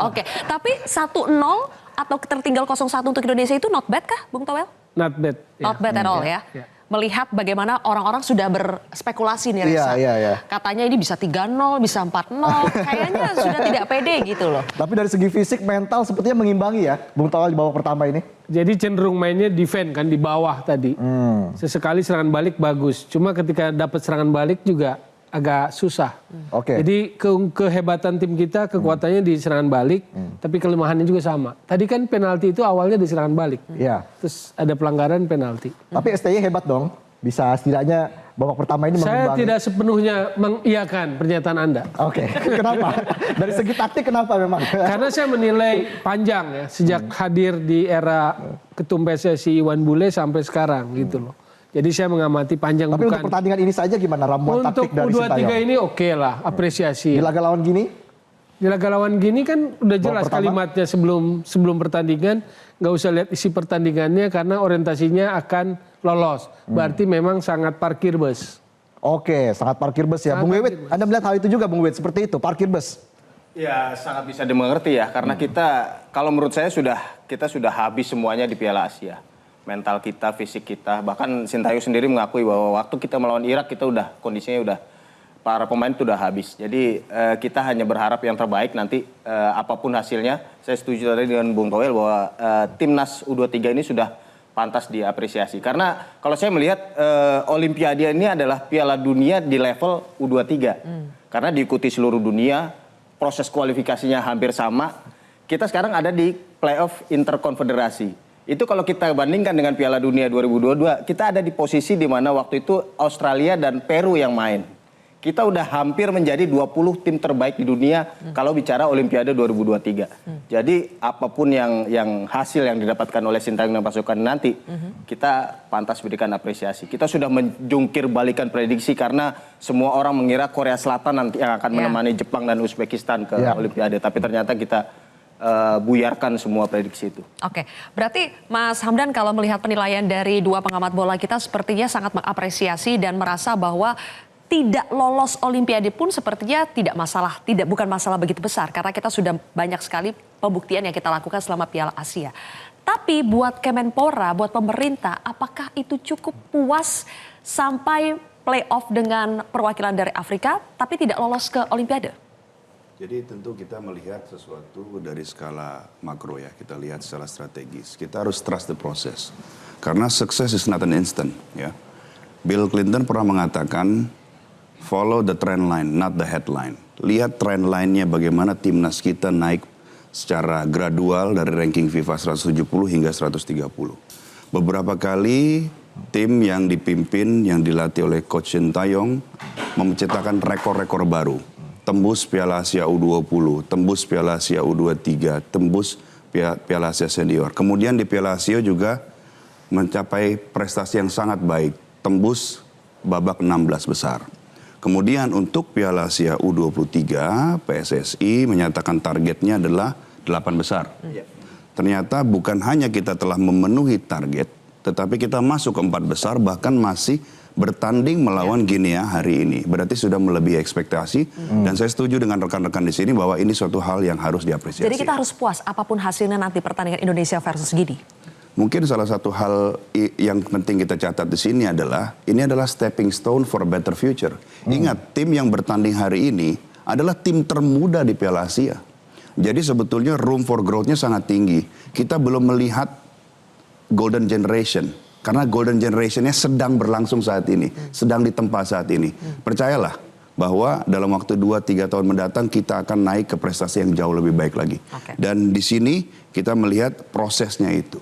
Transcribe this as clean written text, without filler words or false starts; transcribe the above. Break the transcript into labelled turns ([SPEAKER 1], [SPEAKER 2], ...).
[SPEAKER 1] Oke, tapi 1-0 atau tertinggal 0-1 untuk Indonesia itu not bad kah, Bung Toel?
[SPEAKER 2] Not bad.
[SPEAKER 1] Not bad at all ya. Melihat bagaimana orang-orang sudah berspekulasi nih Reza. Katanya ini bisa 3-0, bisa 4-0. Kayaknya sudah tidak pede gitu loh.
[SPEAKER 3] Tapi dari segi fisik, mental sepertinya mengimbangi ya Bung Toel di babak pertama ini.
[SPEAKER 2] Jadi cenderung mainnya defend kan di bawah tadi. Sesekali serangan balik bagus. Cuma ketika dapat serangan balik juga agak susah. Jadi kehebatan tim kita, kekuatannya di serangan balik, tapi kelemahannya juga sama. Tadi kan penalti itu awalnya di serangan balik. Terus ada pelanggaran penalti.
[SPEAKER 3] Tapi STY hebat dong, bisa setidaknya babak pertama ini mengimbangi.
[SPEAKER 2] Saya tidak sepenuhnya mengiyakan pernyataan Anda.
[SPEAKER 3] Kenapa? Dari segi taktik kenapa memang?
[SPEAKER 2] Karena saya menilai panjang ya, sejak hadir di era Ketum PSSI Iwan Bule sampai sekarang gitu loh. Jadi saya mengamati panjang.
[SPEAKER 3] Tapi untuk pertandingan ini saja gimana ramuan taktik dari Sintayong?
[SPEAKER 2] Untuk U23 ini oke lah, apresiasi.
[SPEAKER 3] Di laga lawan Gini?
[SPEAKER 2] Di laga lawan Gini kan udah jelas kalimatnya sebelum pertandingan. Nggak usah lihat isi pertandingannya karena orientasinya akan lolos. Berarti memang sangat parkir bus.
[SPEAKER 3] Sangat parkir bus ya. Bung Wiwit, Anda melihat hal itu juga Bung Wiwit, seperti itu, parkir bus?
[SPEAKER 4] Ya sangat bisa dimengerti ya. Karena kita, kalau menurut saya kita sudah habis semuanya di Piala Asia. Mental kita, fisik kita, bahkan Sintayong sendiri mengakui bahwa waktu kita melawan Irak kita kondisinya para pemain itu udah habis. Jadi kita hanya berharap yang terbaik nanti apapun hasilnya. Saya setuju tadi dengan Bung Toel bahwa timnas U23 ini sudah pantas diapresiasi. Karena kalau saya melihat Olimpiade ini adalah Piala Dunia di level U23. Karena diikuti seluruh dunia, proses kualifikasinya hampir sama. Kita sekarang ada di playoff interkonfederasi. Itu kalau kita bandingkan dengan Piala Dunia 2022, kita ada di posisi di mana waktu itu Australia dan Peru yang main. Kita udah hampir menjadi 20 tim terbaik di dunia kalau bicara Olimpiade 2023. Jadi apapun yang hasil yang didapatkan oleh Sintayong dan pasukan nanti, kita pantas berikan apresiasi. Kita sudah menjungkir balikan prediksi karena semua orang mengira Korea Selatan nanti yang akan menemani Jepang dan Uzbekistan ke Olimpiade. Tapi ternyata kita buyarkan semua prediksi itu.
[SPEAKER 1] Berarti Mas Hamdan kalau melihat penilaian dari dua pengamat bola kita sepertinya sangat mengapresiasi dan merasa bahwa tidak lolos Olimpiade pun sepertinya bukan masalah begitu besar karena kita sudah banyak sekali pembuktian yang kita lakukan selama Piala Asia. Tapi buat Kemenpora, buat pemerintah, apakah itu cukup puas sampai playoff dengan perwakilan dari Afrika tapi tidak lolos ke Olimpiade?
[SPEAKER 5] Jadi tentu kita melihat sesuatu dari skala makro ya, kita lihat secara strategis. Kita harus trust the process. Karena success is not an instant ya. Bill Clinton pernah mengatakan, follow the trend line, not the headline. Lihat trend line-nya bagaimana timnas kita naik secara gradual dari ranking FIFA 170 hingga 130. Beberapa kali tim yang dipimpin, yang dilatih oleh Coach Sintayong menciptakan rekor-rekor baru. Tembus Piala Asia U20, tembus Piala Asia U23, tembus Piala Asia Senior. Kemudian di Piala Asia juga mencapai prestasi yang sangat baik, tembus babak 16 besar. Kemudian untuk Piala Asia U23, PSSI menyatakan targetnya adalah 8 besar. Ternyata bukan hanya kita telah memenuhi target, tetapi kita masuk ke 4 besar, bahkan masih bertanding melawan Guinea hari ini. Berarti sudah melebihi ekspektasi. Dan saya setuju dengan rekan-rekan di sini bahwa ini suatu hal yang harus diapresiasi.
[SPEAKER 1] Jadi kita harus puas apapun hasilnya nanti pertandingan Indonesia versus Guinea.
[SPEAKER 5] Mungkin salah satu hal yang penting kita catat di sini adalah, ini adalah stepping stone for a better future. Ingat, tim yang bertanding hari ini adalah tim termuda di Piala Asia. Jadi sebetulnya room for growth-nya sangat tinggi. Kita belum melihat golden generation. Karena golden generation-nya sedang berlangsung saat ini, sedang ditempa saat ini. Percayalah bahwa dalam waktu 2-3 tahun mendatang kita akan naik ke prestasi yang jauh lebih baik lagi. Dan di sini kita melihat prosesnya itu.